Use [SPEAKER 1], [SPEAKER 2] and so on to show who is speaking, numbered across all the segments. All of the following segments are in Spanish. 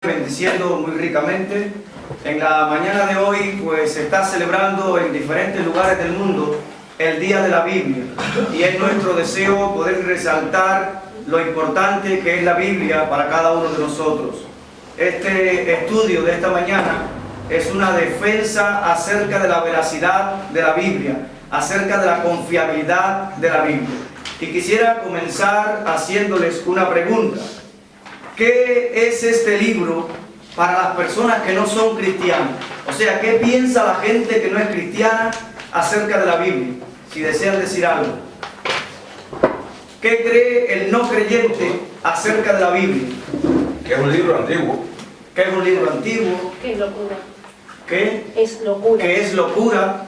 [SPEAKER 1] Bendiciendo muy ricamente. En la mañana de hoy pues se está celebrando en diferentes lugares del mundo el Día de la Biblia, y es nuestro deseo poder resaltar lo importante que es la Biblia para cada uno de nosotros. Este estudio de esta mañana es una defensa acerca de la veracidad de la Biblia, acerca de la confiabilidad de la Biblia. Y quisiera comenzar haciéndoles una pregunta. ¿Qué es este libro para las personas que no son cristianas? O sea, ¿qué piensa la gente que no es cristiana acerca de la Biblia? Si desean decir algo. ¿Qué cree el no creyente acerca de la Biblia?
[SPEAKER 2] Que es un libro antiguo.
[SPEAKER 1] ¿Qué es un libro antiguo?
[SPEAKER 3] Que es locura.
[SPEAKER 1] ¿Qué?
[SPEAKER 3] Es locura.
[SPEAKER 1] ¿Qué es locura?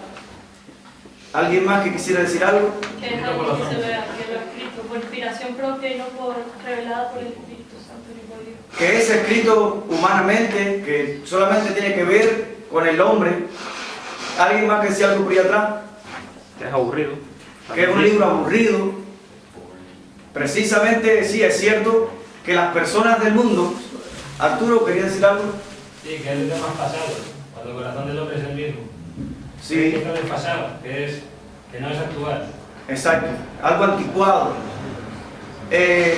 [SPEAKER 1] ¿Alguien más que quisiera decir algo?
[SPEAKER 4] Que es algo que se vea, que lo ha escrito por inspiración propia y no por revelada por el Espíritu Santo ni por Dios.
[SPEAKER 1] Que es escrito humanamente, que solamente tiene que ver con el hombre. ¿Alguien más que decía algo por ahí atrás?
[SPEAKER 5] Que es aburrido.
[SPEAKER 1] Que es un libro aburrido. Precisamente, sí, es cierto que las personas del mundo... Arturo, ¿quería decir algo?
[SPEAKER 6] Sí, que es el tema pasado, cuando el corazón del hombre es el mismo.
[SPEAKER 1] Sí.
[SPEAKER 6] Que es el pasado, que no es actual.
[SPEAKER 1] Exacto, algo anticuado.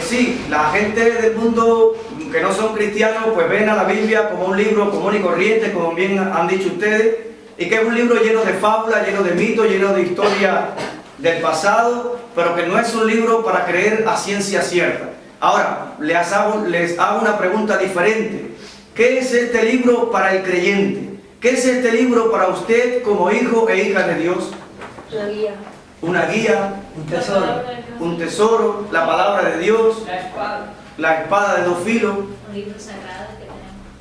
[SPEAKER 1] Sí, la gente del mundo que no son cristianos pues ven a la Biblia como un libro común y corriente, como bien han dicho ustedes, y que es un libro lleno de fábulas, lleno de mitos, lleno de historia del pasado, pero que no es un libro para creer a ciencia cierta. Ahora, les hago una pregunta diferente. ¿Qué es este libro para el creyente? ¿Qué es este libro para usted como hijo e hija de Dios?
[SPEAKER 3] Una guía.
[SPEAKER 1] Una guía, un tesoro, la palabra de Dios, la espada de dos filos,
[SPEAKER 7] Un libro sagrado que tenemos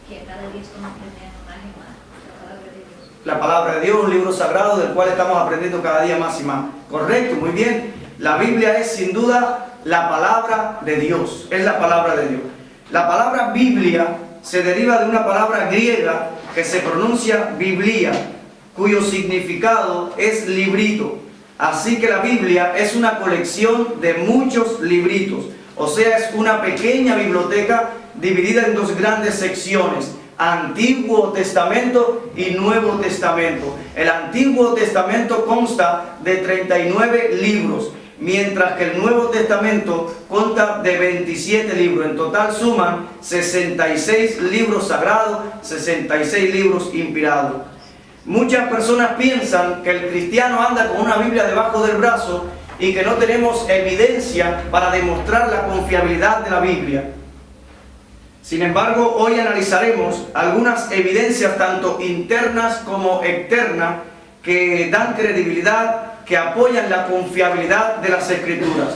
[SPEAKER 7] que cada día estamos aprendiendo más y más, la palabra de Dios.
[SPEAKER 1] la palabra de Dios, un libro sagrado del cual estamos aprendiendo cada día más y más. Correcto, muy bien. La Biblia es sin duda la palabra de Dios, es la palabra de Dios. La palabra Biblia se deriva de una palabra griega que se pronuncia Biblia, cuyo significado es librito. Así que la Biblia es una colección de muchos libritos, o sea, es una pequeña biblioteca dividida en dos grandes secciones, Antiguo Testamento y Nuevo Testamento. El Antiguo Testamento consta de 39 libros, mientras que el Nuevo Testamento consta de 27 libros. En total suman 66 libros sagrados, 66 libros inspirados. Muchas personas piensan que el cristiano anda con una Biblia debajo del brazo y que no tenemos evidencia para demostrar la confiabilidad de la Biblia. Sin embargo, hoy analizaremos algunas evidencias tanto internas como externas que dan credibilidad, que apoyan la confiabilidad de las Escrituras.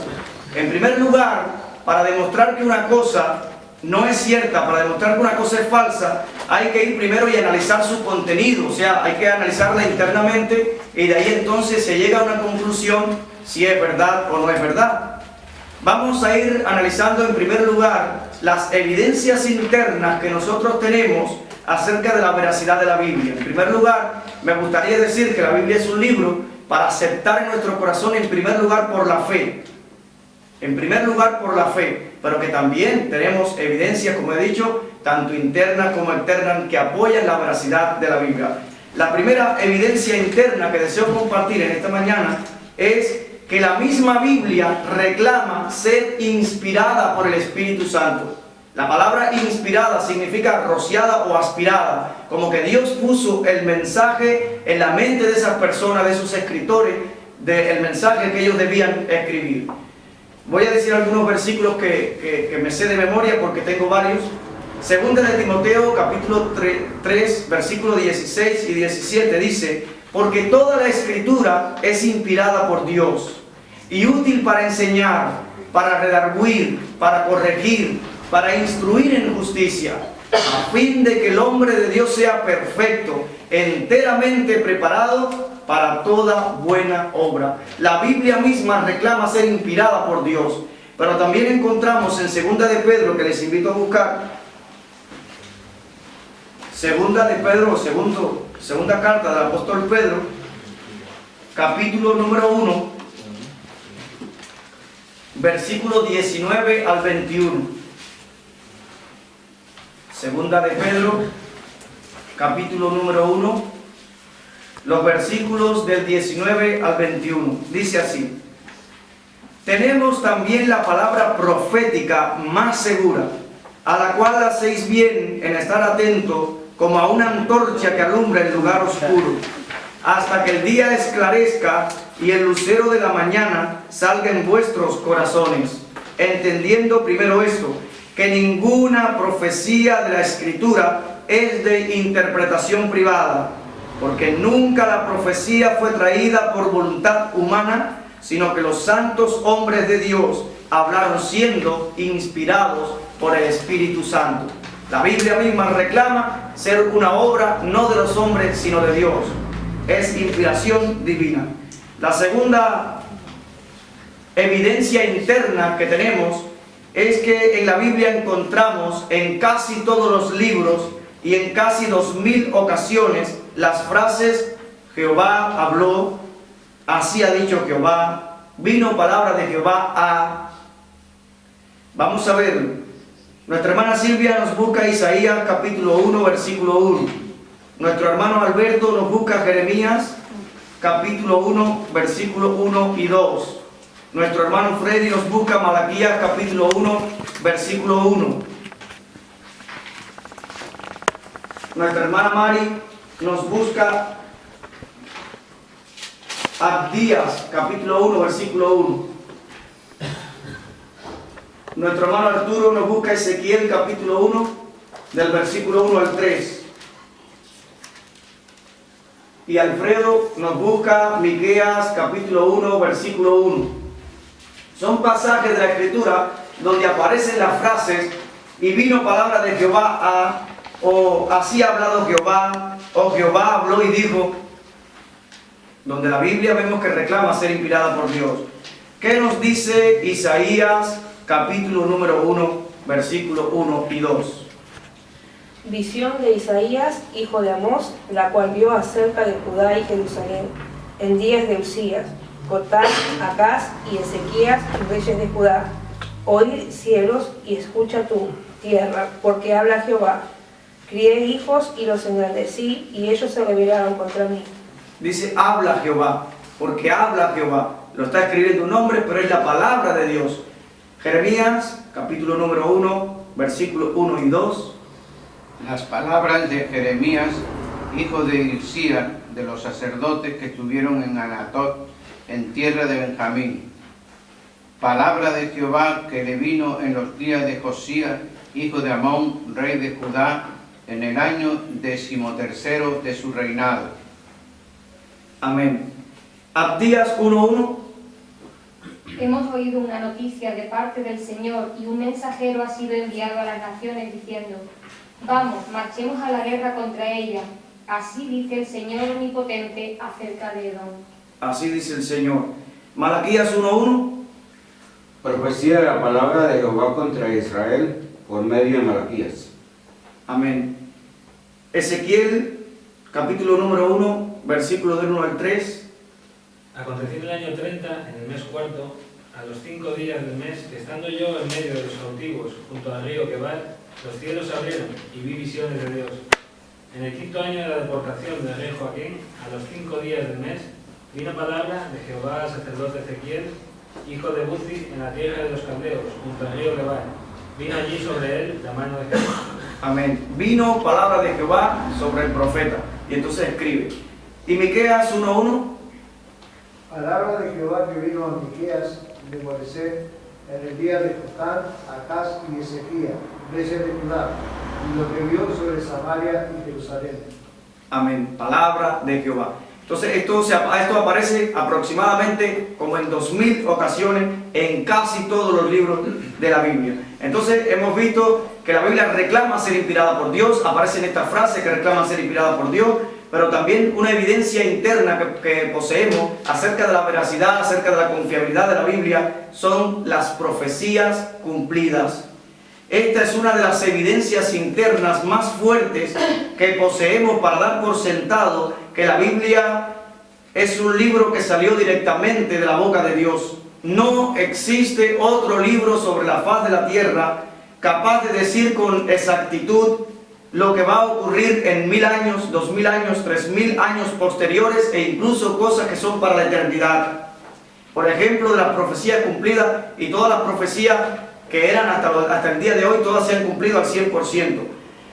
[SPEAKER 1] En primer lugar, para demostrar que una cosa no es cierta, para demostrar que una cosa es falsa, hay que ir primero y analizar su contenido, o sea, hay que analizarla internamente y de ahí entonces se llega a una conclusión si es verdad o no es verdad. Vamos a ir analizando en primer lugar las evidencias internas que nosotros tenemos acerca de la veracidad de la Biblia. En primer lugar, me gustaría decir que la Biblia es un libro para aceptar en nuestro corazón en primer lugar por la fe. En primer lugar por la fe, pero que también tenemos evidencias, como he dicho, tanto internas como externas, que apoyan la veracidad de la Biblia. La primera evidencia interna que deseo compartir en esta mañana es que la misma Biblia reclama ser inspirada por el Espíritu Santo. La palabra inspirada significa rociada o aspirada, como que Dios puso el mensaje en la mente de esas personas, de esos escritores, del mensaje que ellos debían escribir. Voy a decir algunos versículos que me sé de memoria porque tengo varios. Segunda de Timoteo, capítulo 3, versículos 16 y 17 dice: porque toda la Escritura es inspirada por Dios y útil para enseñar, para redarguir, para corregir, para instruir en justicia, a fin de que el hombre de Dios sea perfecto, enteramente preparado para toda buena obra. La Biblia misma reclama ser inspirada por Dios, pero también encontramos en Segunda de Pedro, que les invito a buscar, Segunda de Pedro, segunda carta del apóstol Pedro, capítulo número 1, versículo 19 al 21. Segunda de Pedro, capítulo número 1, los versículos del 19 al 21. Dice así: tenemos también la palabra profética más segura, a la cual hacéis bien en estar atento como a una antorcha que alumbra el lugar oscuro, hasta que el día esclarezca y el lucero de la mañana salga en vuestros corazones, entendiendo primero esto, que ninguna profecía de la Escritura es de interpretación privada, porque nunca la profecía fue traída por voluntad humana, sino que los santos hombres de Dios hablaron siendo inspirados por el Espíritu Santo. La Biblia misma reclama ser una obra no de los hombres, sino de Dios. Es inspiración divina. La segunda evidencia interna que tenemos es que en la Biblia encontramos en casi todos los libros y en casi 2000 ocasiones las frases Jehová habló, así ha dicho Jehová, vino palabra de Jehová a... Vamos a ver, nuestra hermana Silvia nos busca Isaías capítulo 1, versículo 1. Nuestro hermano Alberto nos busca Jeremías capítulo 1, versículo 1 y 2. Nuestro hermano Freddy nos busca Malaquías capítulo 1, versículo 1. Nuestra hermana Mari nos busca Abdías capítulo 1, versículo 1. Nuestro hermano Arturo nos busca Ezequiel capítulo 1, del versículo 1 al 3. Y Alfredo nos busca Miqueas capítulo 1, versículo 1. Son pasajes de la Escritura donde aparecen las frases y vino palabra de Jehová a, o así ha hablado Jehová, o Jehová habló y dijo, donde la Biblia vemos que reclama ser inspirada por Dios. ¿Qué nos dice Isaías capítulo número 1, versículo 1 y 2?
[SPEAKER 3] Visión de Isaías, hijo de Amós, la cual vio acerca de Judá y Jerusalén, en días de Usías, Jotam, Acaz y Ezequías, reyes de Judá. Oíd cielos y escucha tú, tierra, porque habla Jehová. Crié hijos y los engrandecí, y ellos se rebelaron contra mí.
[SPEAKER 1] Dice, habla Jehová, porque habla Jehová. Lo está escribiendo un hombre, pero es la palabra de Dios. Jeremías, capítulo número 1, versículos 1 y 2.
[SPEAKER 8] Las palabras de Jeremías, hijo de Hilcía, de los sacerdotes que estuvieron en Anatot, en tierra de Benjamín. Palabra de Jehová que le vino en los días de Josías, hijo de Amón, rey de Judá, en el año 13º de su reinado.
[SPEAKER 1] Amén. Abdías 1:1.
[SPEAKER 9] Hemos oído una noticia de parte del Señor y un mensajero ha sido enviado a las naciones diciendo: vamos, marchemos a la guerra contra ella. Así dice el Señor omnipotente acerca de Edom.
[SPEAKER 1] Así dice el Señor. Malaquías 1:1.
[SPEAKER 10] Profecía de la palabra de Jehová contra Israel por medio de Malaquías.
[SPEAKER 1] Amén. Ezequiel, capítulo número 1, versículo del 1 al 3.
[SPEAKER 6] Aconteció en el año 30, en el mes cuarto, a los 5 días del mes, estando yo en medio de los cautivos, junto al río Quebar, los cielos se abrieron y vi visiones de Dios. En el 5º año de la deportación del rey Joaquín, a los 5 días del mes, vino palabra de Jehová al sacerdote Ezequiel, hijo de Buzi, en la tierra de los caldeos, junto al río Quebar. Vino allí sobre él la mano de Jehová.
[SPEAKER 1] Amén. Vino palabra de Jehová sobre el profeta. Y entonces escribe. Y Miqueas 1:1.
[SPEAKER 11] Palabra de Jehová que vino a Miqueas de Moresé en el día de Jotam, Acaz y Ezequías, reyes de Judá, y lo que vio sobre Samaria y Jerusalén.
[SPEAKER 1] Amén. Palabra de Jehová. Entonces esto aparece aproximadamente como en 2000 ocasiones en casi todos los libros de la Biblia. Entonces hemos visto que la Biblia reclama ser inspirada por Dios, aparecen estas frases que reclaman ser inspirada por Dios, pero también una evidencia interna que poseemos acerca de la veracidad, acerca de la confiabilidad de la Biblia, son las profecías cumplidas. Esta es una de las evidencias internas más fuertes que poseemos para dar por sentado que la Biblia es un libro que salió directamente de la boca de Dios. No existe otro libro sobre la faz de la tierra capaz de decir con exactitud lo que va a ocurrir en 1000 años, 2000 años, 3000 años posteriores e incluso cosas que son para la eternidad. Por ejemplo, de las profecías cumplidas y todas las profecías que eran hasta el día de hoy, todas se han cumplido al 100%.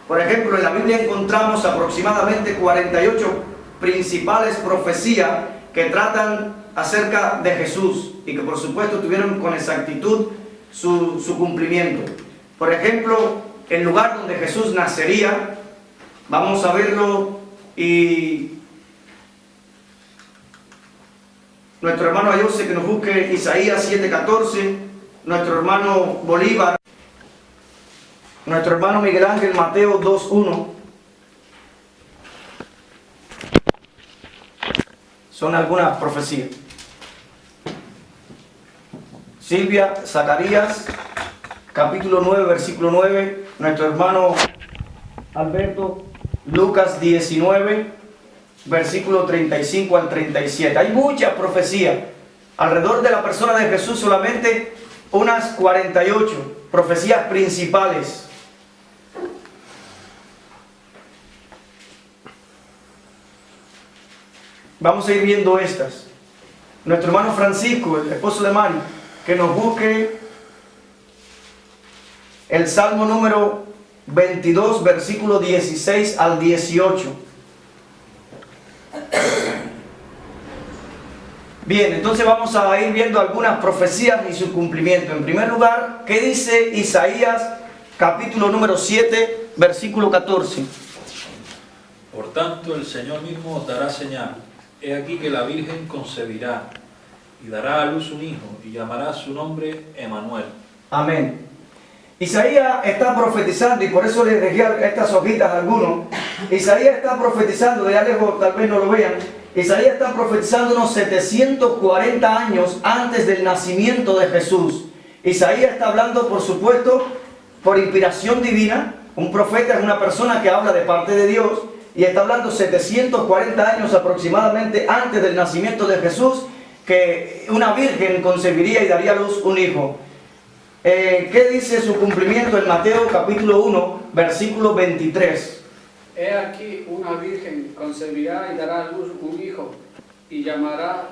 [SPEAKER 1] Por ejemplo, en la Biblia encontramos aproximadamente 48 principales profecías que tratan acerca de Jesús y que por supuesto tuvieron con exactitud su cumplimiento. Por ejemplo, el lugar donde Jesús nacería, vamos a verlo, y nuestro hermano Ayose que nos busque Isaías 7:14, nuestro hermano Bolívar, nuestro hermano Miguel Ángel Mateo 2:1. Son algunas profecías. Silvia, Zacarías, capítulo 9, versículo 9. Nuestro hermano Alberto, Lucas 19, versículo 35 al 37. Hay muchas profecías. Alrededor de la persona de Jesús solamente unas 48 profecías principales. Vamos a ir viendo estas. Nuestro hermano Francisco, el esposo de Mari, que nos busque el Salmo número 22, versículo 16 al 18. Bien, entonces vamos a ir viendo algunas profecías y su cumplimiento. En primer lugar, ¿qué dice Isaías, capítulo número 7, versículo 14?
[SPEAKER 12] Por tanto, el Señor mismo os dará señal. He aquí que la Virgen concebirá y dará a luz un hijo y llamará su nombre Emmanuel.
[SPEAKER 1] Amén. Isaías está profetizando, y por eso les dejé estas hojitas a algunos. Isaías está profetizando, de allá lejos tal vez no lo vean. Isaías está profetizando unos 740 años antes del nacimiento de Jesús. Isaías está hablando, por supuesto, por inspiración divina. Un profeta es una persona que habla de parte de Dios, y está hablando 740 años aproximadamente antes del nacimiento de Jesús, que una virgen concebiría y daría a luz un hijo. ¿Qué dice su cumplimiento en Mateo capítulo 1, versículo 23?
[SPEAKER 13] He aquí una virgen concebirá y dará a luz un hijo, y llamará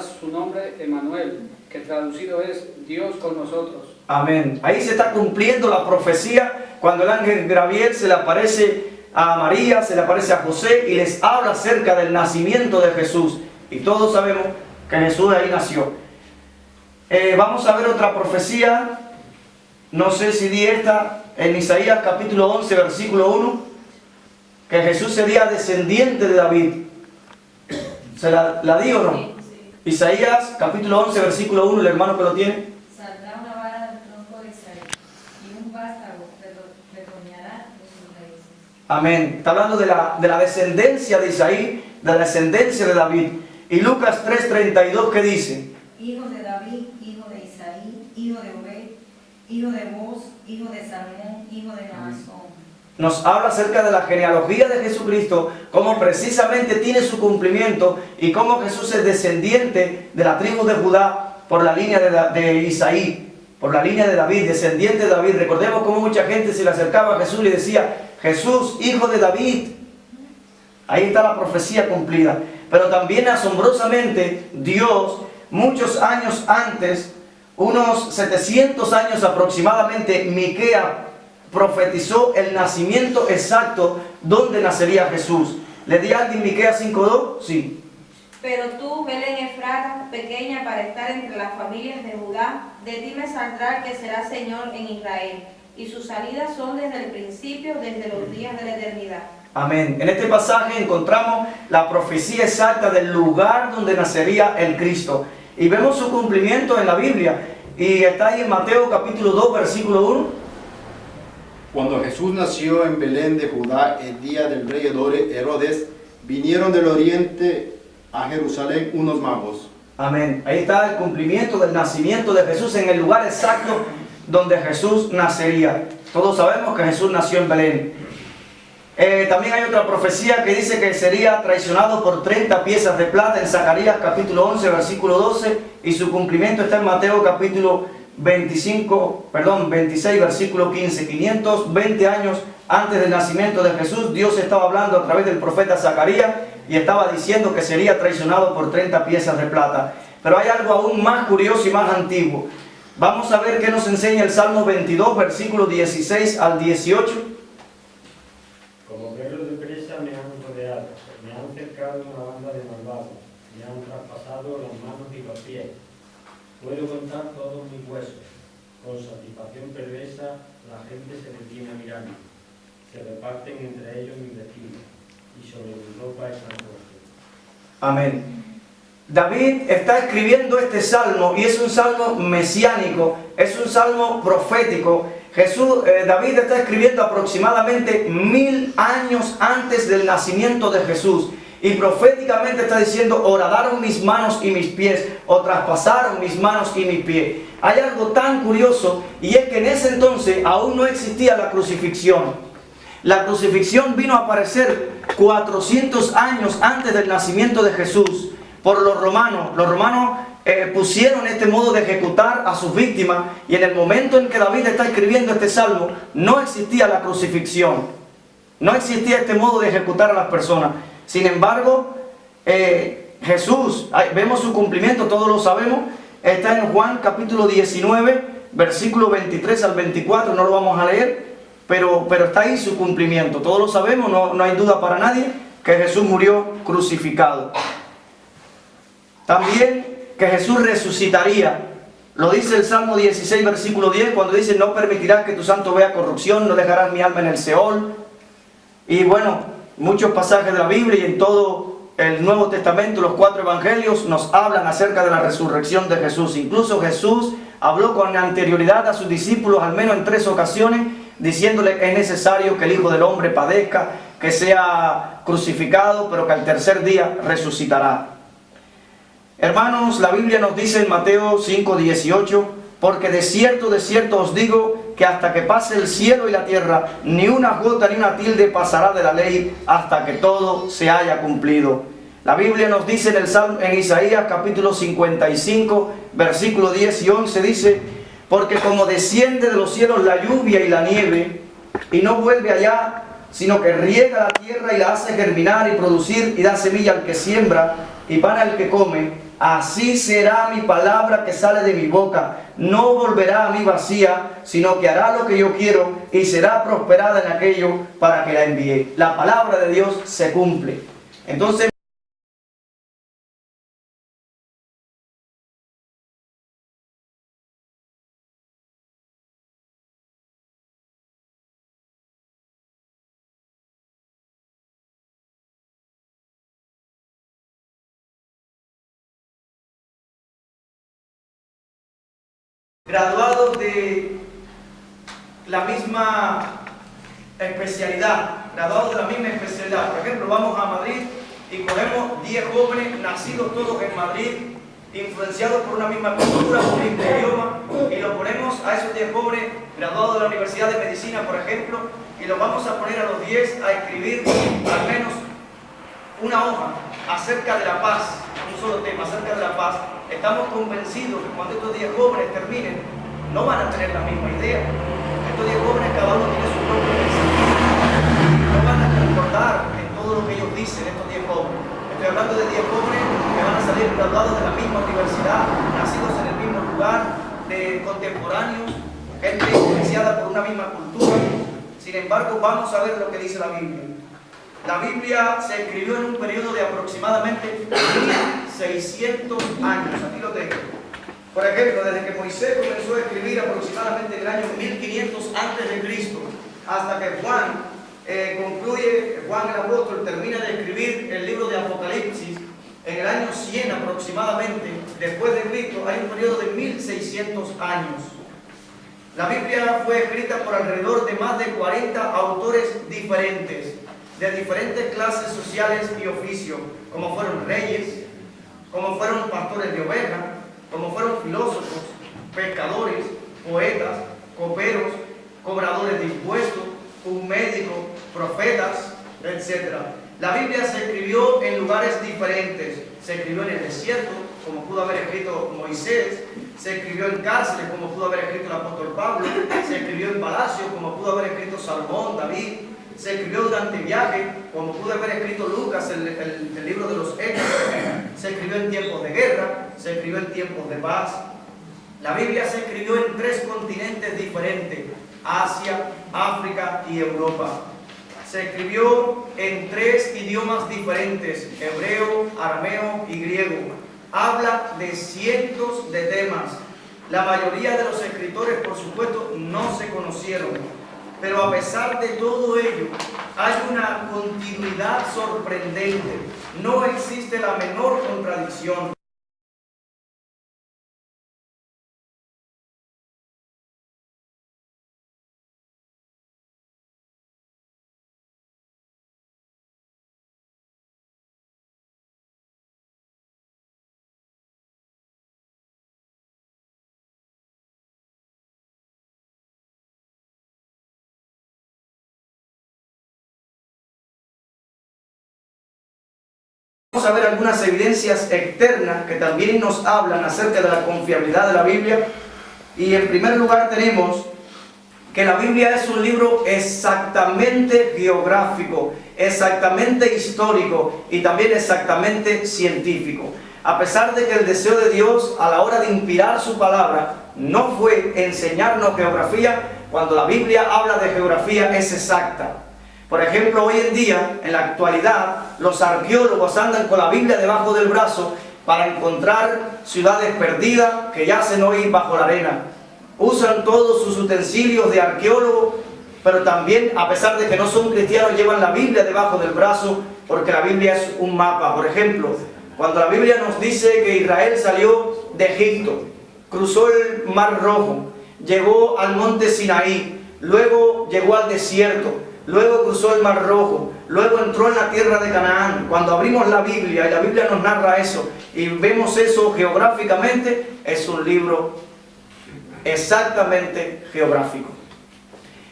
[SPEAKER 13] su nombre Emmanuel, que traducido es Dios con nosotros.
[SPEAKER 1] Amén. Ahí se está cumpliendo la profecía cuando el ángel Gabriel se le aparece a María, se le aparece a José y les habla acerca del nacimiento de Jesús. Y todos sabemos que Jesús ahí nació. Vamos a ver otra profecía, no sé si di esta, en Isaías capítulo 11, versículo 1, que Jesús sería descendiente de David. ¿Se la di o no?
[SPEAKER 7] Sí.
[SPEAKER 1] Isaías capítulo 11, versículo 1, el hermano que lo tiene.
[SPEAKER 7] Saldrá una vara del tronco de Isaí, y un vástago retoñará de sus raíces.
[SPEAKER 1] Amén. Está hablando de la descendencia de Isaí, de la descendencia de David. Y Lucas 3:32, ¿qué dice?
[SPEAKER 14] Hijo de David, hijo de Isaí, hijo de Obed, hijo de Boz, hijo de Salmón, hijo de Naasón.
[SPEAKER 1] Nos habla acerca de la genealogía de Jesucristo, cómo precisamente tiene su cumplimiento y cómo Jesús es descendiente de la tribu de Judá por la línea de Isaí, por la línea de David, descendiente de David. Recordemos cómo mucha gente se le acercaba a Jesús y le decía, Jesús, hijo de David. Ahí está la profecía cumplida. Pero también asombrosamente Dios, muchos años antes, unos 700 años aproximadamente, Miqueas profetizó el nacimiento exacto donde nacería Jesús. ¿Le di a alguien Miqueas 5:2? Sí.
[SPEAKER 3] Pero tú, Belén Efrata, pequeña para estar entre las familias de Judá, de ti me saldrá el que será Señor en Israel, y sus salidas son desde el principio, desde los días de la eternidad.
[SPEAKER 1] Amén. En este pasaje encontramos la profecía exacta del lugar donde nacería el Cristo. Y vemos su cumplimiento en la Biblia. Y está ahí en Mateo capítulo 2, versículo 1.
[SPEAKER 15] Cuando Jesús nació en Belén de Judá, el día del rey Herodes, vinieron del oriente a Jerusalén unos magos.
[SPEAKER 1] Amén. Ahí está el cumplimiento del nacimiento de Jesús en el lugar exacto donde Jesús nacería. Todos sabemos que Jesús nació en Belén. También hay otra profecía que dice que sería traicionado por 30 piezas de plata en Zacarías capítulo 11, versículo 12. Y su cumplimiento está en Mateo capítulo 26, versículo 15. 520 años antes del nacimiento de Jesús, Dios estaba hablando a través del profeta Zacarías y estaba diciendo que sería traicionado por 30 piezas de plata. Pero hay algo aún más curioso y más antiguo. Vamos a ver qué nos enseña el Salmo 22, versículos 16 al 18.
[SPEAKER 16] Como perros de presa me han rodeado, me han cercado una banda de malvados, me han traspasado las manos y los pies. Puedo contar todos mis huesos, con satisfacción perversa la gente se detiene a mirarme, se reparten entre ellos mis vestidos, y sobre mi ropa están puestos.
[SPEAKER 1] Amén. David está escribiendo este salmo y es un salmo mesiánico, es un salmo profético. David está escribiendo aproximadamente 1000 años antes del nacimiento de Jesús y proféticamente está diciendo: horadaron mis manos y mis pies, o traspasaron mis manos y mis pies. Hay algo tan curioso, y es que en ese entonces aún no existía la crucifixión. La crucifixión vino a aparecer 400 años antes del nacimiento de Jesús por los romanos. Los romanos pusieron este modo de ejecutar a sus víctimas, y en el momento en que David está escribiendo este salmo no existía la crucifixión, no existía este modo de ejecutar a las personas. Sin embargo, Jesús, vemos su cumplimiento, todos lo sabemos, está en Juan capítulo 19, versículo 23 al 24, no lo vamos a leer, pero está ahí su cumplimiento, todos lo sabemos, no hay duda para nadie que Jesús murió crucificado. También que Jesús resucitaría. Lo dice el Salmo 16, versículo 10, cuando dice: no permitirás que tu santo vea corrupción, no dejarás mi alma en el Seol. Y bueno, muchos pasajes de la Biblia y en todo el Nuevo Testamento, los 4 evangelios, nos hablan acerca de la resurrección de Jesús. Incluso Jesús habló con anterioridad a sus discípulos, al menos en 3 ocasiones, diciéndole: es necesario que el Hijo del Hombre padezca, que sea crucificado, pero que al tercer día resucitará. Hermanos, la Biblia nos dice en Mateo 5, 18: porque de cierto os digo que hasta que pase el cielo y la tierra, ni una jota ni una tilde pasará de la ley hasta que todo se haya cumplido. La Biblia nos dice en Isaías capítulo 55, versículo 10 y 11, dice: porque como desciende de los cielos la lluvia y la nieve, y no vuelve allá, sino que riega la tierra y la hace germinar y producir, y da semilla al que siembra y pan al que come, así será mi palabra que sale de mi boca. No volverá a mí vacía, sino que hará lo que yo quiero y será prosperada en aquello para que la envíe. La palabra de Dios se cumple. Entonces, graduados de la misma especialidad, Por ejemplo, vamos a Madrid y cogemos 10 jóvenes nacidos todos en Madrid, influenciados por una misma cultura, por un mismo idioma, y lo ponemos a esos 10 jóvenes graduados de la Universidad de Medicina, por ejemplo, y los vamos a poner a los 10 a escribir al menos una hoja acerca de la paz, un solo tema, acerca de la paz. Estamos convencidos que cuando estos 10 jóvenes terminen, no van a tener la misma idea. Estos 10 jóvenes, cada uno tiene su propio pensamiento. No van a concordar en todo lo que ellos dicen, estos 10 jóvenes. Estoy hablando de 10 jóvenes que van a salir graduados de la misma universidad, nacidos en el mismo lugar, de contemporáneos, gente influenciada por una misma cultura. Sin embargo, vamos a ver lo que dice la Biblia. La Biblia se escribió en un periodo de aproximadamente 1600 años. Aquí lo tengo. Por ejemplo, desde que Moisés comenzó a escribir aproximadamente en el año 1500 a.C. hasta que Juan concluye, Juan el apóstol termina de escribir el libro de Apocalipsis en el año 100 aproximadamente después de Cristo, hay un periodo de 1600 años. La Biblia fue escrita por alrededor de más de 40 autores diferentes, de diferentes clases sociales y oficios, como fueron reyes, como fueron pastores de ovejas, como fueron filósofos, pescadores, poetas, coperos, cobradores de impuestos, un médico, profetas, etc. La Biblia se escribió en lugares diferentes. Se escribió en el desierto, como pudo haber escrito Moisés. se escribió en cárceles, como pudo haber escrito el apóstol Pablo, se escribió en palacios, como pudo haber escrito Salomón, David, se escribió durante viajes, como pudo haber escrito Lucas, el libro de los Hechos, se escribió en tiempos de guerra, se escribió en tiempos de paz. La Biblia se escribió en 3 continentes diferentes: Asia, África y Europa. Se escribió en 3 idiomas diferentes: hebreo, arameo y griego. Habla de cientos de temas. La mayoría de los escritores, por supuesto, no se conocieron. Pero a pesar de todo ello, hay una continuidad sorprendente. No existe la menor contradicción. Vamos a ver algunas evidencias externas que también nos hablan acerca de la confiabilidad de la Biblia. Y en primer lugar tenemos que la Biblia es un libro exactamente geográfico, exactamente histórico y también exactamente científico. A pesar de que el deseo de Dios a la hora de inspirar su palabra no fue enseñarnos geografía, cuando la Biblia habla de geografía es exacta. Por ejemplo, hoy en día, en la actualidad, los arqueólogos andan con la Biblia debajo del brazo para encontrar ciudades perdidas que yacen hoy bajo la arena. Usan todos sus utensilios de arqueólogo, pero también, a pesar de que no son cristianos, llevan la Biblia debajo del brazo, porque la Biblia es un mapa. Por ejemplo, cuando la Biblia nos dice que Israel salió de Egipto, cruzó el Mar Rojo, llegó al monte Sinaí, luego llegó al desierto, luego cruzó el Mar Rojo, luego entró en la tierra de Canaán. Cuando abrimos la Biblia y la Biblia nos narra eso y vemos eso geográficamente, es un libro exactamente geográfico.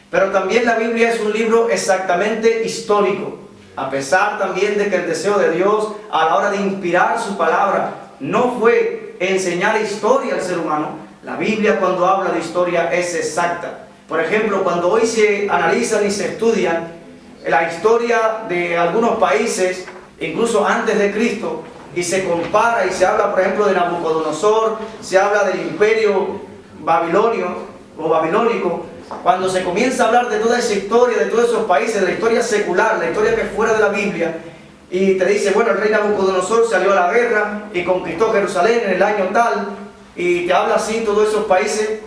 [SPEAKER 1] Pero también la Biblia es un libro exactamente histórico, a pesar también de que el deseo de Dios a la hora de inspirar su palabra no fue enseñar historia al ser humano. La Biblia, cuando habla de historia, es exacta. Por ejemplo, cuando hoy se analizan y se estudian la historia de algunos países, incluso antes de Cristo, y se compara y se habla, por ejemplo, de Nabucodonosor, se habla del imperio babilonio o babilónico, cuando se comienza a hablar de toda esa historia, de todos esos países, de la historia secular, la historia que es fuera de la Biblia, y te dice, bueno, el rey Nabucodonosor salió a la guerra y conquistó Jerusalén en el año tal, y te habla así todos esos países.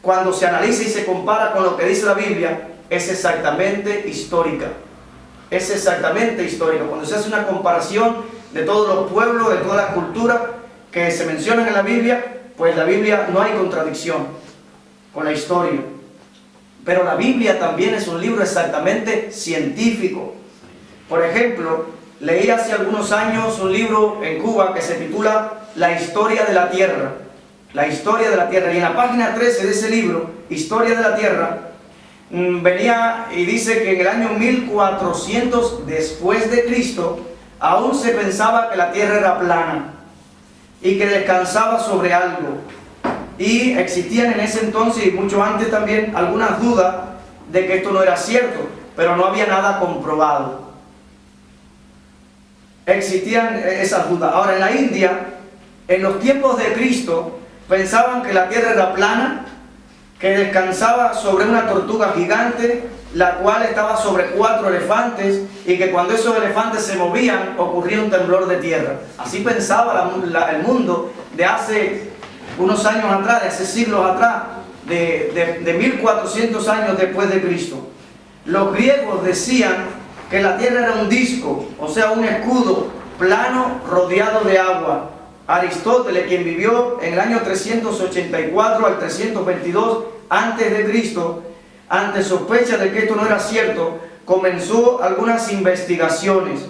[SPEAKER 1] Cuando se analiza y se compara con lo que dice la Biblia, es exactamente histórica. Es exactamente histórica. Cuando se hace una comparación de todos los pueblos, de todas las culturas que se mencionan en la Biblia, pues la Biblia no hay contradicción con la historia. Pero la Biblia también es un libro exactamente científico. Por ejemplo, leí hace algunos años un libro en Cuba que se titula La historia de la Tierra. La historia de la Tierra. Y en la página 13 de ese libro, Historia de la Tierra, venía y dice que en el año 1400 después de Cristo, aún se pensaba que la Tierra era plana y que descansaba sobre algo. Y existían en ese entonces y mucho antes también algunas dudas de que esto no era cierto, pero no había nada comprobado. Existían esas dudas. Ahora, en la India, en los tiempos de Cristo, pensaban que la tierra era plana, que descansaba sobre una tortuga gigante, la cual estaba sobre 4 elefantes, y que cuando esos elefantes se movían, ocurría un temblor de tierra. Así pensaba el mundo de hace unos años atrás, de hace siglos atrás, de 1400 años después de Cristo. Los griegos decían que la tierra era un disco, o sea, un escudo plano rodeado de agua. Aristóteles, quien vivió en el año 384 al 322 antes de Cristo, ante sospecha de que esto no era cierto, comenzó algunas investigaciones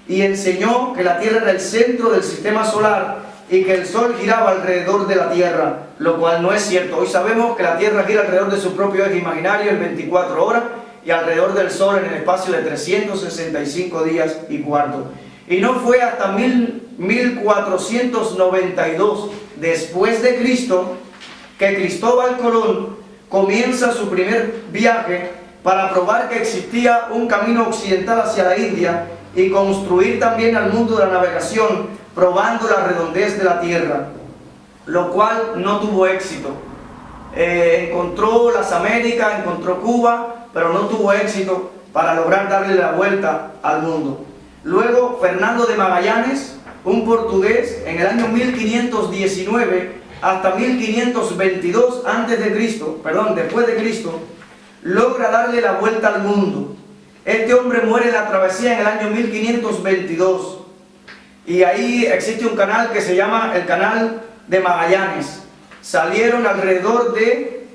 [SPEAKER 1] y enseñó que la Tierra era el centro del sistema solar y que el Sol giraba alrededor de la Tierra, lo cual no es cierto. Hoy sabemos que la Tierra gira alrededor de su propio eje imaginario en 24 horas y alrededor del Sol en el espacio de 365 días y cuarto. Y no fue hasta 1492 después de Cristo, que Cristóbal Colón comienza su primer viaje para probar que existía un camino occidental hacia la India y construir también al mundo de la navegación, probando la redondez de la tierra, lo cual no tuvo éxito. Encontró las Américas, encontró Cuba, pero no tuvo éxito para lograr darle la vuelta al mundo. Luego, Fernando de Magallanes, un portugués, en el año 1519 hasta 1522 después de Cristo, logra darle la vuelta al mundo. Este hombre muere en la travesía en el año 1522. Y ahí existe un canal que se llama el Canal de Magallanes. Salieron alrededor de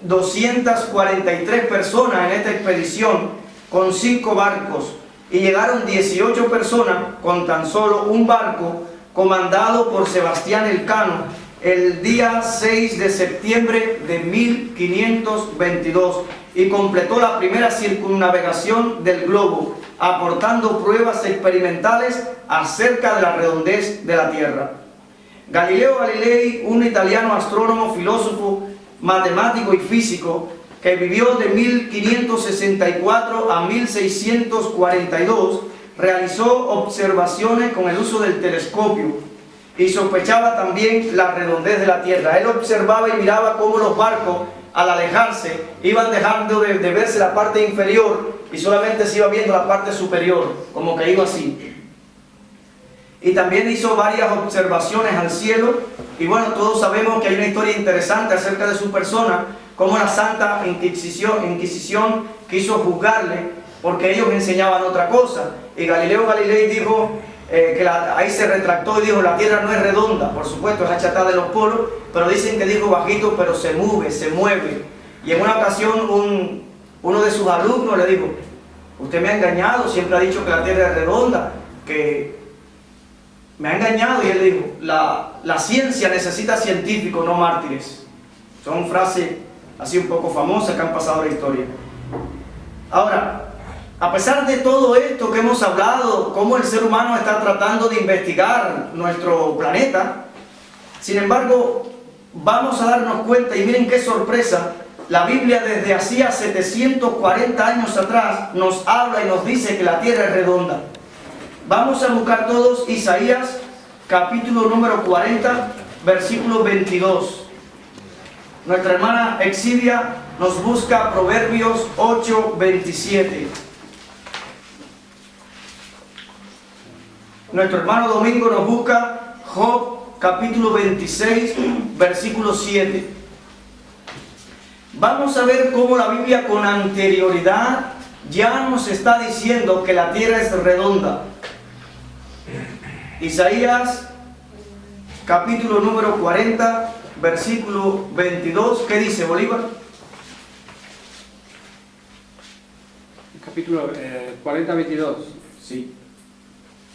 [SPEAKER 1] 243 personas en esta expedición con 5 barcos. Y llegaron 18 personas con tan solo un barco comandado por Sebastián Elcano el día 6 de septiembre de 1522 y completó la primera circunnavegación del globo, aportando pruebas experimentales acerca de la redondez de la Tierra. Galileo Galilei, un italiano astrónomo, filósofo, matemático y físico, que vivió de 1564 a 1642, realizó observaciones con el uso del telescopio y sospechaba también la redondez de la Tierra. Él observaba y miraba cómo los barcos, al alejarse, iban dejando de verse la parte inferior y solamente se iba viendo la parte superior, como que iba así. Y también hizo varias observaciones al cielo, y bueno, todos sabemos que hay una historia interesante acerca de su persona, cómo la Santa Inquisición quiso juzgarle porque ellos enseñaban otra cosa, y Galileo Galilei dijo ahí se retractó y dijo: la Tierra no es redonda, por supuesto es achatada de los polos, pero dicen que dijo bajito, pero se mueve. Y en una ocasión uno de sus alumnos le dijo: usted me ha engañado, siempre ha dicho que la Tierra es redonda, que me ha engañado. Y él dijo: la ciencia necesita científicos, no mártires. Son frases así un poco famosas que han pasado la historia. Ahora, a pesar de todo esto que hemos hablado, cómo el ser humano está tratando de investigar nuestro planeta, sin embargo, vamos a darnos cuenta, y miren qué sorpresa, la Biblia desde hacía 740 años atrás nos habla y nos dice que la Tierra es redonda. Vamos a buscar todos Isaías, capítulo número 40, versículo 22. Nuestra hermana Exivia nos busca Proverbios 8, 27. Nuestro hermano Domingo nos busca Job, capítulo 26, versículo 7. Vamos a ver cómo la Biblia con anterioridad ya nos está diciendo que la tierra es redonda. Isaías, capítulo número 40, versículo 22. ¿Qué dice, Bolívar?
[SPEAKER 13] Capítulo 40, 22.
[SPEAKER 1] Sí.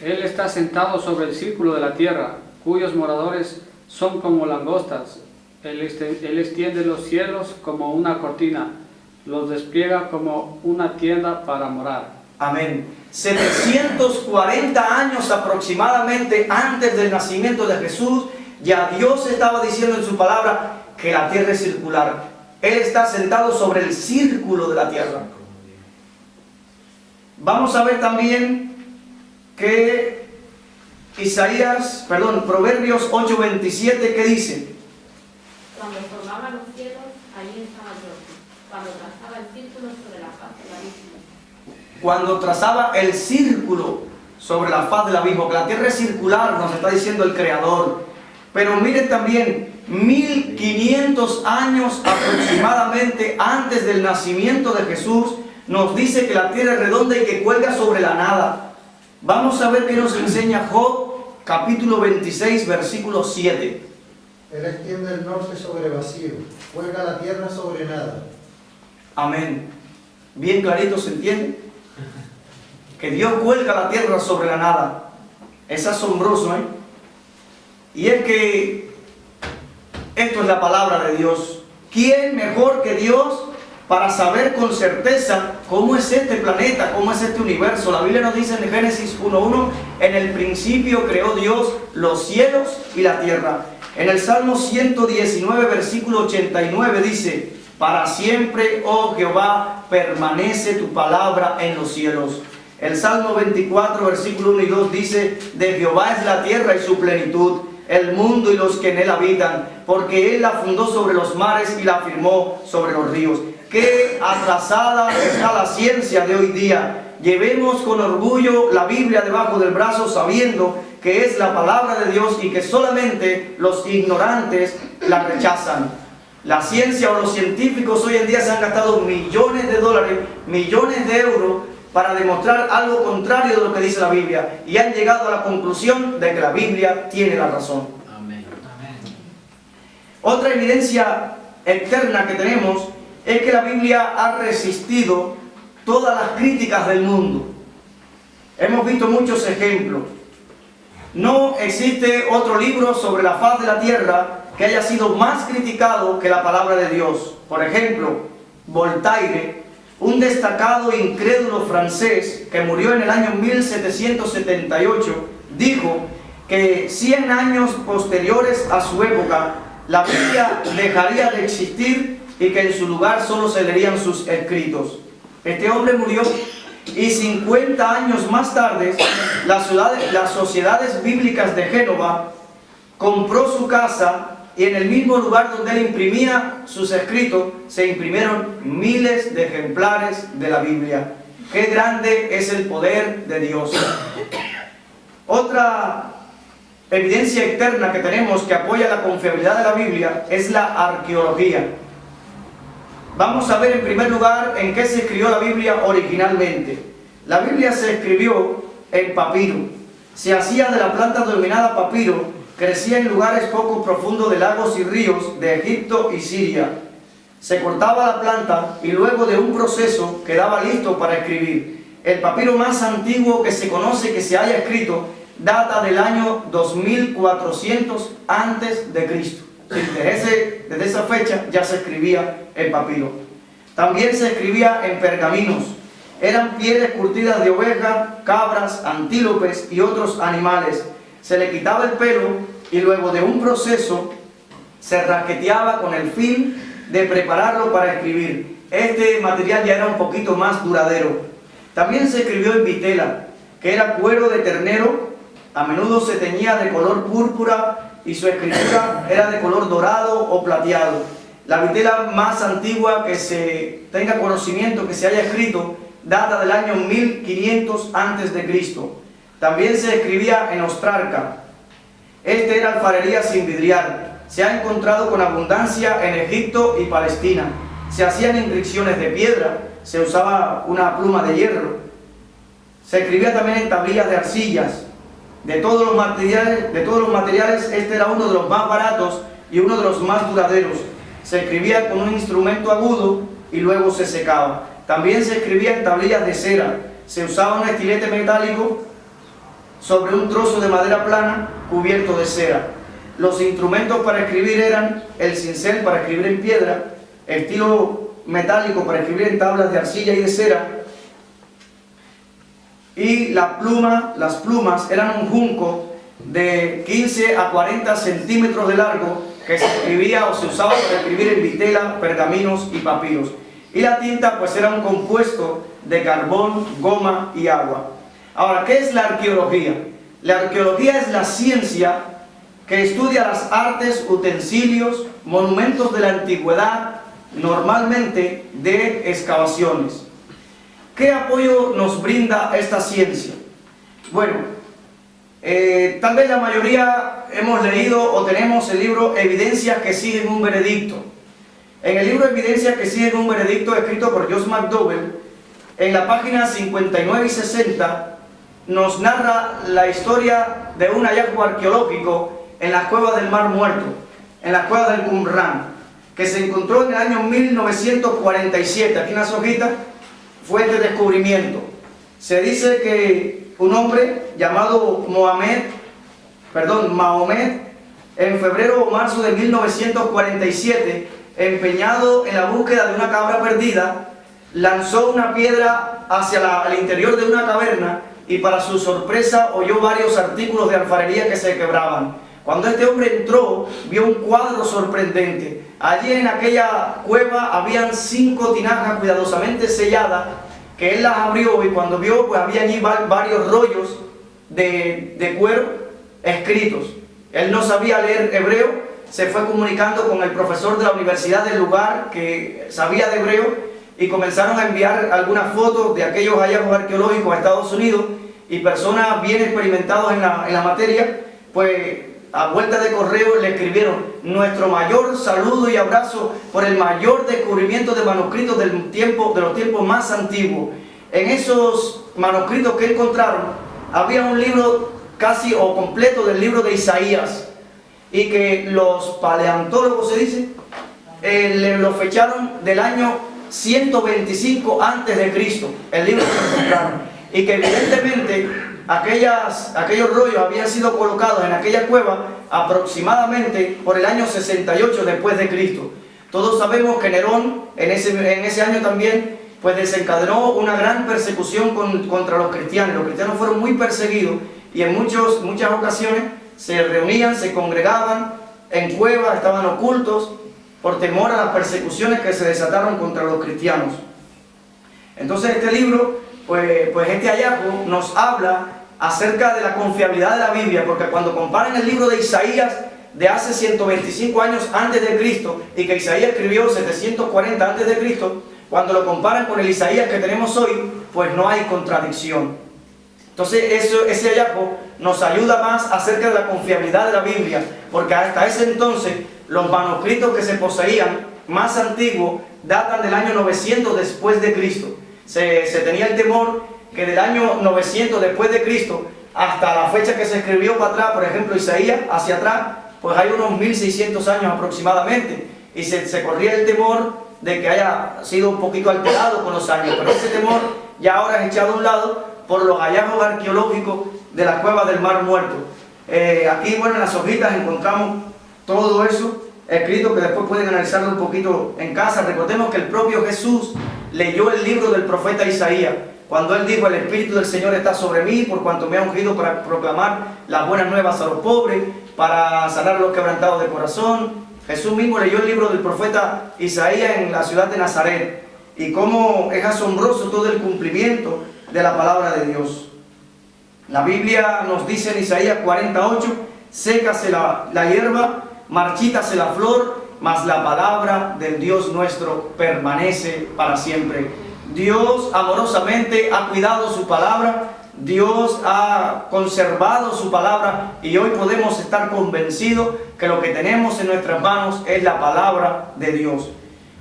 [SPEAKER 13] Él está sentado sobre el círculo de la tierra, cuyos moradores son como langostas. Él extiende los cielos como una cortina, los despliega como una tienda para morar.
[SPEAKER 1] Amén. 740 años aproximadamente antes del nacimiento de Jesús, ya Dios estaba diciendo en su palabra que la tierra es circular. Él está sentado sobre el círculo de la tierra. Vamos a ver también que Proverbios 8:27, ¿qué dice?
[SPEAKER 17] Cuando formaba los cielos, allí estaba yo. Cuando trazaba el círculo sobre la faz del abismo.
[SPEAKER 1] Cuando trazaba el círculo sobre la faz del abismo, que la tierra es circular, nos está diciendo el Creador. Pero miren también, 1500 años aproximadamente antes del nacimiento de Jesús, nos dice que la tierra es redonda y que cuelga sobre la nada. Vamos a ver qué nos enseña Job, capítulo 26, versículo 7.
[SPEAKER 11] Él extiende el norte sobre vacío, cuelga la tierra sobre nada.
[SPEAKER 1] Amén. Bien clarito se entiende que Dios cuelga la tierra sobre la nada. Es asombroso, ¿eh? Y es que esto es la palabra de Dios. ¿Quién mejor que Dios para saber con certeza cómo es este planeta, cómo es este universo? La Biblia nos dice en Génesis 1:1: en el principio creó Dios los cielos y la tierra. En el Salmo 119, versículo 89 dice: para siempre, oh Jehová, permanece tu palabra en los cielos. El Salmo 24, versículo 1 y 2 dice: de Jehová es la tierra y su plenitud, el mundo y los que en él habitan, porque él la fundó sobre los mares y la firmó sobre los ríos. Qué atrasada está la ciencia de hoy día. Llevemos con orgullo la Biblia debajo del brazo, sabiendo que es la palabra de Dios y que solamente los ignorantes la rechazan. La ciencia o los científicos hoy en día se han gastado millones de dólares, millones de euros para demostrar algo contrario de lo que dice la Biblia, y han llegado a la conclusión de que la Biblia tiene la razón.
[SPEAKER 6] Amén.
[SPEAKER 1] Otra evidencia externa que tenemos es que la Biblia ha resistido todas las críticas del mundo. Hemos visto muchos ejemplos. No existe otro libro sobre la faz de la tierra que haya sido más criticado que la palabra de Dios. Por ejemplo, Voltaire, un destacado e incrédulo francés que murió en el año 1778, dijo que 100 años posteriores a su época, la Biblia dejaría de existir y que en su lugar solo se leerían sus escritos. Este hombre murió y 50 años más tarde, las sociedades bíblicas de Génova compró su casa, y en el mismo lugar donde él imprimía sus escritos se imprimieron miles de ejemplares de la Biblia. ¡Qué grande es el poder de Dios! Otra evidencia externa que tenemos que apoya la confiabilidad de la Biblia es la arqueología. Vamos a ver en primer lugar en qué se escribió la Biblia originalmente. La Biblia se escribió en papiro. Se hacía de la planta denominada papiro. Crecía en lugares poco profundos de lagos y ríos de Egipto y Siria. Se cortaba la planta y luego de un proceso quedaba listo para escribir. El papiro más antiguo que se conoce que se haya escrito data del año 2400 antes de Cristo. Desde esa fecha ya se escribía el papiro. También se escribía en pergaminos. Eran pieles curtidas de ovejas, cabras, antílopes y otros animales. Se le quitaba el pelo y luego de un proceso se rasqueteaba con el fin de prepararlo para escribir. Este material ya era un poquito más duradero. También se escribió en vitela, que era cuero de ternero. A menudo se teñía de color púrpura y su escritura era de color dorado o plateado. La vitela más antigua que se tenga conocimiento que se haya escrito data del año 1500 a.C. También se escribía en ostrarca. Este era alfarería sin vidriar. Se ha encontrado con abundancia en Egipto y Palestina. Se hacían inscripciones de piedra, se usaba una pluma de hierro. Se escribía también en tablillas de arcillas. De todos los materiales, este era uno de los más baratos y uno de los más duraderos. Se escribía con un instrumento agudo y luego se secaba. También se escribía en tablillas de cera. Se usaba un estilete metálico sobre un trozo de madera plana cubierto de cera. Los instrumentos para escribir eran el cincel para escribir en piedra, el estilo metálico para escribir en tablas de arcilla y de cera, y las plumas eran un junco de 15 a 40 centímetros de largo que se escribía o se usaba para escribir en vitela, pergaminos y papiros. Y la tinta pues era un compuesto de carbón, goma y agua. Ahora, ¿qué es la arqueología? La arqueología es la ciencia que estudia las artes, utensilios, monumentos de la antigüedad, normalmente de excavaciones. ¿Qué apoyo nos brinda esta ciencia? Bueno, tal vez la mayoría hemos leído o tenemos el libro Evidencias que siguen un veredicto. En el libro Evidencias que siguen un veredicto, escrito por Josh McDowell, en la página 59 y 60, nos narra la historia de un hallazgo arqueológico en las cuevas del Mar Muerto, en las cuevas del Qumran, que se encontró en el año 1947. Aquí en las hojitas fue este descubrimiento. Se dice que un hombre llamado Mahomet, en febrero o marzo de 1947, empeñado en la búsqueda de una cabra perdida, lanzó una piedra hacia el interior de una caverna y para su sorpresa oyó varios artículos de alfarería que se quebraban. Cuando este hombre entró, vio un cuadro sorprendente. Allí en aquella cueva habían 5 tinajas cuidadosamente selladas, que él las abrió, y cuando vio, pues había allí varios rollos de cuero escritos. Él no sabía leer hebreo, se fue comunicando con el profesor de la universidad del lugar que sabía de hebreo, y comenzaron a enviar algunas fotos de aquellos hallazgos arqueológicos a Estados Unidos, y personas bien experimentadas en la materia, pues a vuelta de correo le escribieron: nuestro mayor saludo y abrazo por el mayor descubrimiento de manuscritos de los tiempos más antiguos. En esos manuscritos que encontraron había un libro casi o completo del libro de Isaías, y que los paleontólogos, se dice, lo fecharon del año 125 antes de Cristo, el libro que encontraron, y que evidentemente aquellos rollos habían sido colocados en aquella cueva aproximadamente por el año 68 después de Cristo. Todos sabemos que Nerón en ese año también pues desencadenó una gran persecución contra los cristianos. Los cristianos fueron muy perseguidos, y en muchas ocasiones se reunían, se congregaban en cuevas, estaban ocultos por temor a las persecuciones que se desataron contra los cristianos. Entonces este libro, pues este hallazgo nos habla acerca de la confiabilidad de la Biblia, porque cuando comparan el libro de Isaías de hace 125 años antes de Cristo, y que Isaías escribió 740 antes de Cristo, cuando lo comparan con el Isaías que tenemos hoy, pues no hay contradicción. Entonces ese hallazgo nos ayuda más acerca de la confiabilidad de la Biblia, porque hasta ese entonces los manuscritos que se poseían más antiguos datan del año 900 después de Cristo. Se tenía el temor que del año 900 después de Cristo hasta la fecha que se escribió para atrás, por ejemplo Isaías, hacia atrás, pues hay unos 1600 años aproximadamente, y se corría el temor de que haya sido un poquito alterado con los años, pero ese temor ya ahora es echado a un lado por los hallazgos arqueológicos de las cuevas del Mar Muerto. Aquí, bueno, en las hojitas encontramos todo eso escrito, que después pueden analizarlo un poquito en casa. Recordemos que el propio Jesús leyó el libro del profeta Isaías, cuando él dijo: el Espíritu del Señor está sobre mí, por cuanto me ha ungido para proclamar las buenas nuevas a los pobres, para sanar a los quebrantados de corazón. Jesús mismo leyó el libro del profeta Isaías en la ciudad de Nazaret, y cómo es asombroso todo el cumplimiento de la palabra de Dios. La Biblia nos dice en Isaías 48: sécase la hierba, marchítase la flor, mas la palabra del Dios nuestro permanece para siempre. Dios amorosamente ha cuidado su palabra, Dios ha conservado su palabra, y hoy podemos estar convencidos que lo que tenemos en nuestras manos es la palabra de Dios.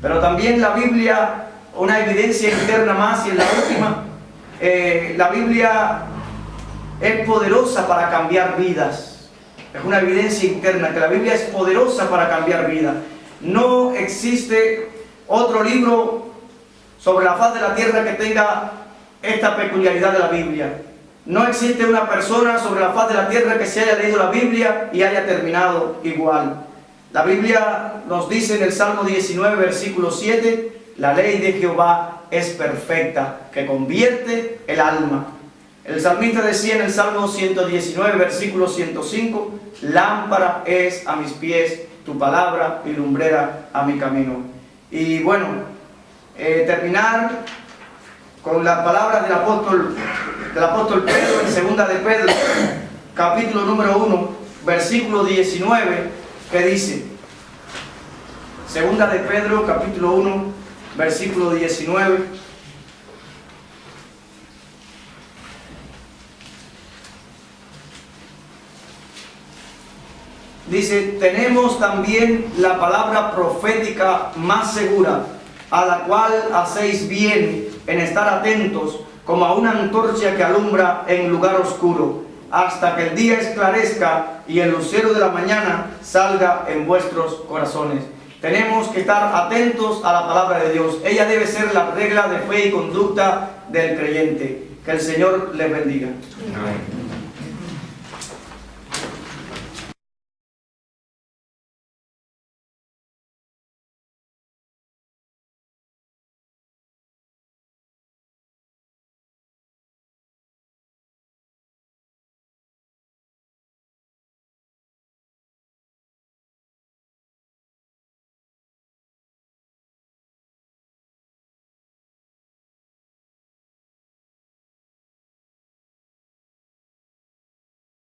[SPEAKER 1] Pero también la Biblia, una evidencia interna más, y en la última, la Biblia es poderosa para cambiar vidas. Es una evidencia interna que la Biblia es poderosa para cambiar vidas. No existe otro libro sobre la faz de la tierra que tenga esta peculiaridad de la Biblia. No existe una persona sobre la faz de la tierra que se haya leído la Biblia y haya terminado igual. La Biblia nos dice en el Salmo 19, versículo 7: la ley de Jehová es perfecta, que convierte el alma. El salmista decía en el Salmo 119, versículo 105: lámpara es a mis pies tu palabra y lumbrera a mi camino. Y bueno, terminar con las palabras del apóstol Pedro en segunda de Pedro, capítulo número 1, versículo 19, que dice, segunda de Pedro, capítulo 1, versículo 19, dice: tenemos también la palabra profética más segura, a la cual hacéis bien en estar atentos, como a una antorcha que alumbra en lugar oscuro, hasta que el día esclarezca y el lucero de la mañana salga en vuestros corazones. Tenemos que estar atentos a la palabra de Dios. Ella debe ser la regla de fe y conducta del creyente. Que el Señor les bendiga.
[SPEAKER 2] Amén.